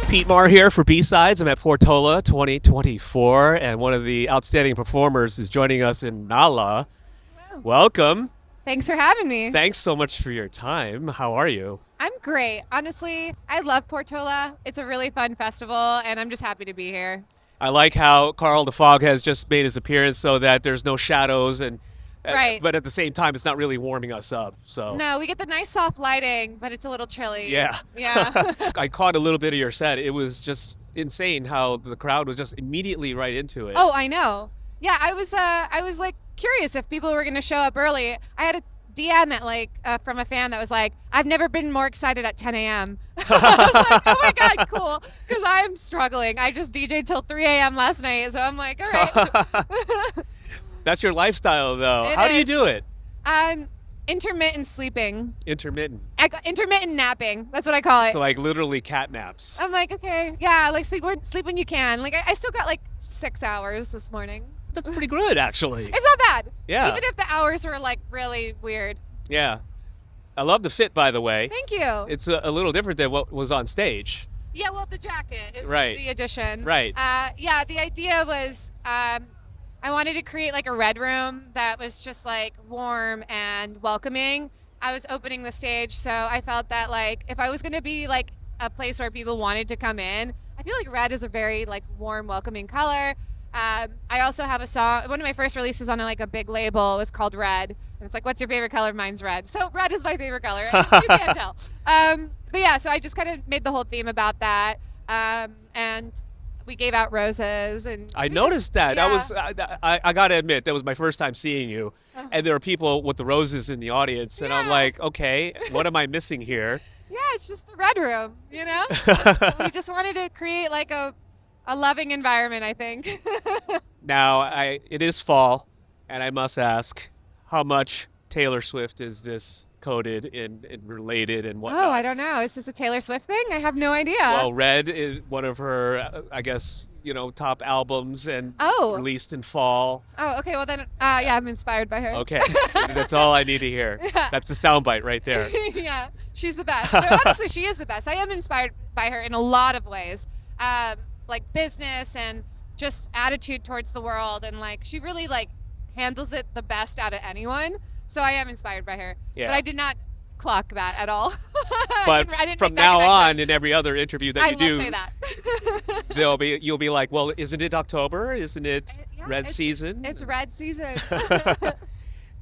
Pete Marr here for B-Sides. I'm at Portola 2024, and one of the outstanding performers is joining us in Nala. Wow. Welcome. Thanks for having me. Thanks so much for your time. How are you? I'm great. Honestly, I love Portola. It's a really fun festival, and I'm just happy to be here. I like how Carl the Fog has just made his appearance so that there's no shadows, and Right. but at the same time, it's not really warming us up. So No, we get the nice soft lighting, but it's a little chilly. yeah. Yeah. I caught a little bit of your set. It was just insane how the crowd was just immediately right into it. Oh, I know. Yeah, I was like curious if people were going to show up early. I had a DM from a fan that was like, "I've never been more excited at 10 a.m." I was like, "Oh my god, cool!" Because I'm struggling. I just DJ'd till 3 a.m. last night, so I'm like, "All right." That's your lifestyle, though. It How do you is. do it? Intermittent sleeping. Intermittent. Intermittent napping. That's what I call it. So like literally cat naps. I'm like, okay, yeah, like sleep when you can. Like I still got like 6 hours this morning. That's pretty good, actually. It's not bad. Yeah. Even if the hours were like really weird. Yeah. I love the fit, by the way. Thank you. It's a little different than what was on stage. Yeah, well, the jacket is Right. the addition. Right. Yeah, the idea was I wanted to create like a red room that was just like warm and welcoming. I was opening the stage, so I felt that like if I was going to be like a place where people wanted to come in, I feel like red is a very like warm, welcoming color. I also have a song. One of my first releases on like a big label was called Red, and it's like, "What's your favorite color?" Mine's red. So red is my favorite color. You can't tell. But yeah, so I just kind of made the whole theme about that, and we gave out roses. And I noticed that. Yeah. I got to admit, that was my first time seeing you. And there were people with the roses in the audience, and I'm Yeah. like, okay, what am I missing here? Yeah, it's just the red room, you know? We just wanted to create like a loving environment, I think. Now, it is fall, and I must ask, how much Taylor Swift is this coded and related and whatnot? Oh, I don't know. Is this a Taylor Swift thing? I have no idea. Well, Red is one of her, I guess, top albums, and Oh. released in fall. Oh, okay. Well, then, yeah, I'm inspired by her. Okay, that's all I need to hear. Yeah. That's the soundbite right there. Yeah, she's the best. No, honestly, she is the best. I am inspired by her in a lot of ways, like business and just attitude towards the world, and like she really like handles it the best out of anyone. So I am inspired by her. Yeah. But I did not clock that at all. But I didn't from make that now on, connection. in every other interview that I you will do, say that. you'll be like, well, isn't it October? Isn't it Yeah, Red it's- season? It's red season.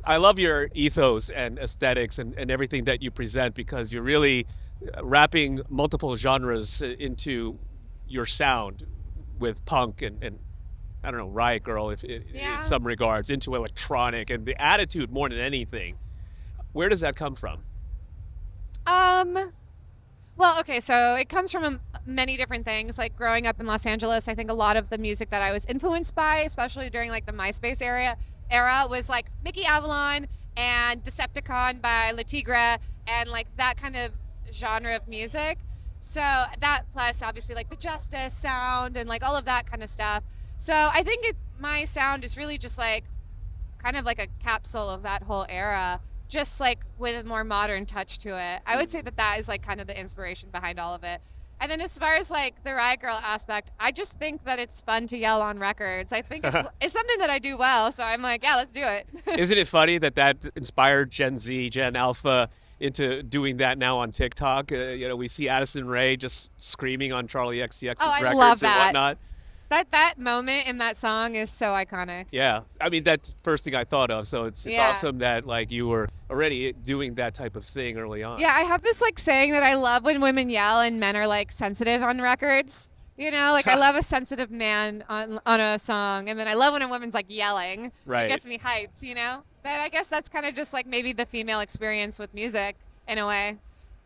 I love your ethos and aesthetics and everything that you present, because you're really wrapping multiple genres into your sound with punk and I don't know, riot grrl Yeah. in some regards, into electronic, and the attitude more than anything. Where does that come from? Well, okay, so it comes from many different things. Like growing up in Los Angeles, I think a lot of the music that I was influenced by, especially during like the MySpace era, was like Mickey Avalon and Decepticon by La Tigre, and like that kind of genre of music. So that, plus obviously like the Justice sound and like all of that kind of stuff. So I think my sound is really just like kind of like a capsule of that whole era, just like with a more modern touch to it. I would say that is like kind of the inspiration behind all of it. And then as far as like the riot grrl aspect, I just think that it's fun to yell on records. I think it's something that I do well, so I'm like, yeah, let's do it. Isn't it funny that inspired Gen Z, Gen Alpha into doing that now on TikTok? We see Addison Rae just screaming on Charlie XCX's Oh, I records love and that. whatnot. That moment in that song is so iconic. Yeah, I mean, that's the first thing I thought of. So it's Yeah. awesome that like you were already doing that type of thing early on. Yeah, I have this like saying that I love when women yell and men are like sensitive on records. You know, like I love a sensitive man on a song, and then I love when a woman's like yelling. Right. It gets me hyped, you know? But I guess that's kind of just like maybe the female experience with music in a way.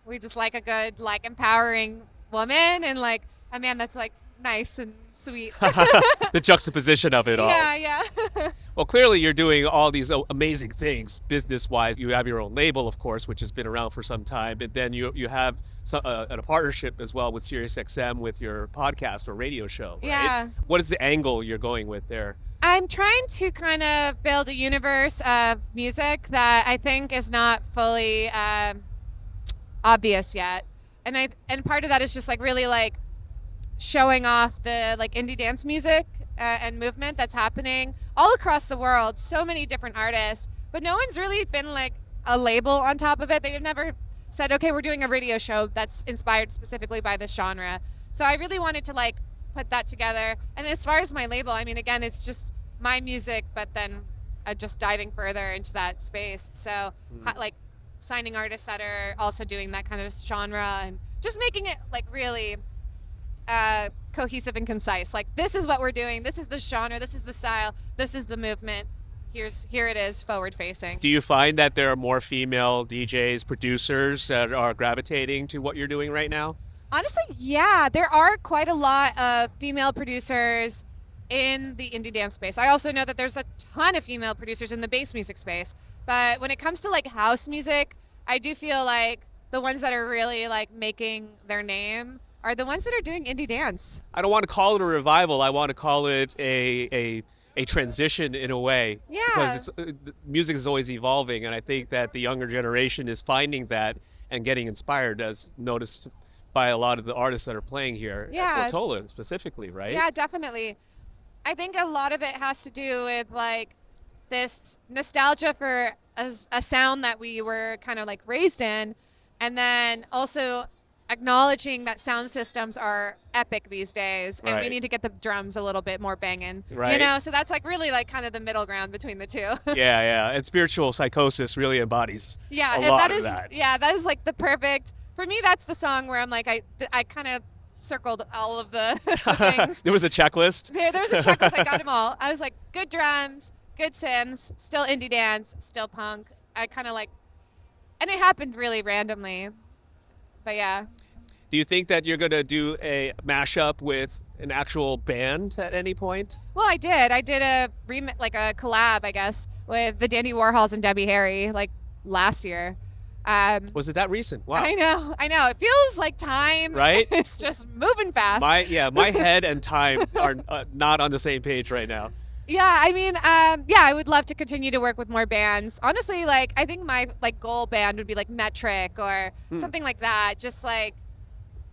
We just like a good, like empowering woman, and like a man that's like nice and sweet. The juxtaposition of it all. Yeah, yeah. Well, clearly you're doing all these amazing things business-wise. You have your own label, of course, which has been around for some time. And then you have a partnership as well with SiriusXM with your podcast or radio show, right? Yeah. What is the angle you're going with there? I'm trying to kind of build a universe of music that I think is not fully obvious yet. And part of that is just like really like showing off the like indie dance music and movement that's happening all across the world. So many different artists, but no one's really been like a label on top of it. They've never said, okay, we're doing a radio show that's inspired specifically by this genre. So I really wanted to like put that together. And as far as my label, I mean, again, it's just my music, but then just diving further into that space. So like signing artists that are also doing that kind of genre and just making it like really cohesive and concise. Like, this is what we're doing. This is the genre. This is the style. This is the movement. Here it is, forward facing. Do you find that there are more female DJs, producers that are gravitating to what you're doing right now? Honestly, yeah, there are quite a lot of female producers in the indie dance space. I also know that there's a ton of female producers in the bass music space. But when it comes to like house music, I do feel like the ones that are really like making their name are the ones that are doing indie dance. I don't want to call it a revival. I want to call it a transition in a way. Yeah. Because music is always evolving, and I think that the younger generation is finding that and getting inspired, as noticed by a lot of the artists that are playing here. Yeah. At Portola specifically, right? Yeah, definitely. I think a lot of it has to do with like this nostalgia for a sound that we were kind of like raised in, and then also acknowledging that sound systems are epic these days, and we need to get the drums a little bit more banging. Right. You know, so that's like really like kind of the middle ground between the two. Yeah. And Spiritual Psychosis really embodies a lot of that. Yeah, that is like the perfect, for me, that's the song where I'm like, I kind of circled all of the things. There was a checklist. There was a checklist. I got them all. I was like, good drums, good synths, still indie dance, still punk. I kind of like, and it happened really randomly. But yeah. Do you think that you're going to do a mashup with an actual band at any point? Well, I did. I did a like a collab, I guess, with the Dandy Warhols and Debbie Harry like last year. Was it that recent? Wow. I know. It feels like time. Right? It's just moving fast. My head and time are not on the same page right now. Yeah, I mean, I would love to continue to work with more bands. Honestly, like, I think my like goal band would be like Metric or something like that. Just like,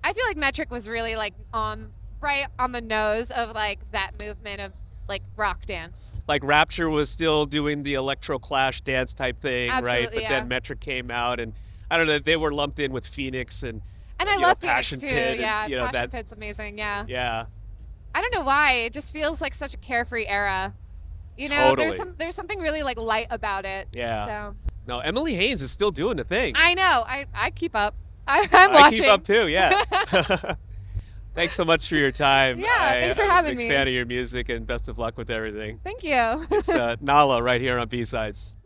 I feel like Metric was really like right on the nose of like that movement of like rock dance. Like Rapture was still doing the electro clash dance type thing, Absolutely, right? But yeah. then Metric came out, and I don't know, they were lumped in with Phoenix and I love Phoenix Passion too. Pit Yeah, and, Passion Pit's amazing. Yeah. Yeah. I don't know why. It just feels like such a carefree era. You know, Totally. there's something really like light about it. Yeah. So No, Emily Haynes is still doing the thing. I know. I keep up. I'm watching. I keep up too, yeah. Thanks so much for your time. Yeah, thanks for having me. me. I'm a big fan of your music, and best of luck with everything. Thank you. It's Nala right here on B-Sides.